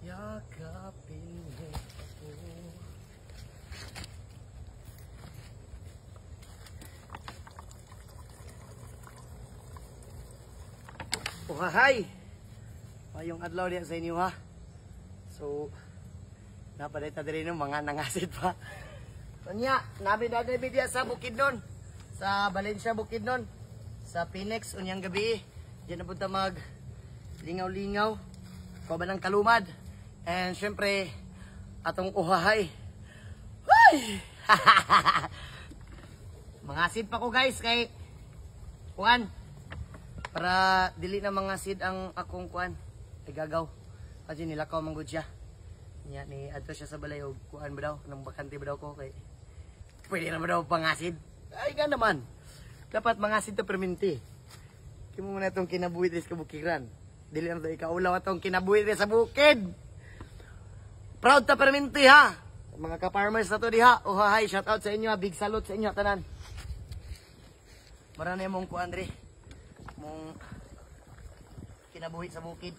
yakapin mo ako. Uhahay! Mayong adlaw diya sa inyo ha. So, napadita din ng mga nangasid pa. Kanya, nabi diya sa Bukidnon. Sa Valencia, Bukidnon. Sa Phoenix, unyang gabi. Diyan na punta mag lingaw-lingaw. Kuha ng kalumad. And syempre, atong uhahay. Ay! Mangasid pa ko guys kay kuan. Para dili na mga sid ang akong kuan ay gagaw. Kasi nilakaw manggod siya. Nya ni adto siya sa balay og kuan ba daw nang bakante ba daw ko kay pwede na ba daw pangasid. Ay ga naman. Dapat mangasid to perminti. Kimo mo na tong kinabuhi sa kabukiran. Dili na to ikaulaw atong kinabuhi sa bukid. Proud ta perminti ha. Mga ka-farmers na to diha. Uhahay, shout out sa inyo. Big salute sa inyo tanan. Marami mong kuan dre. Mong kinabuhi sa bukid.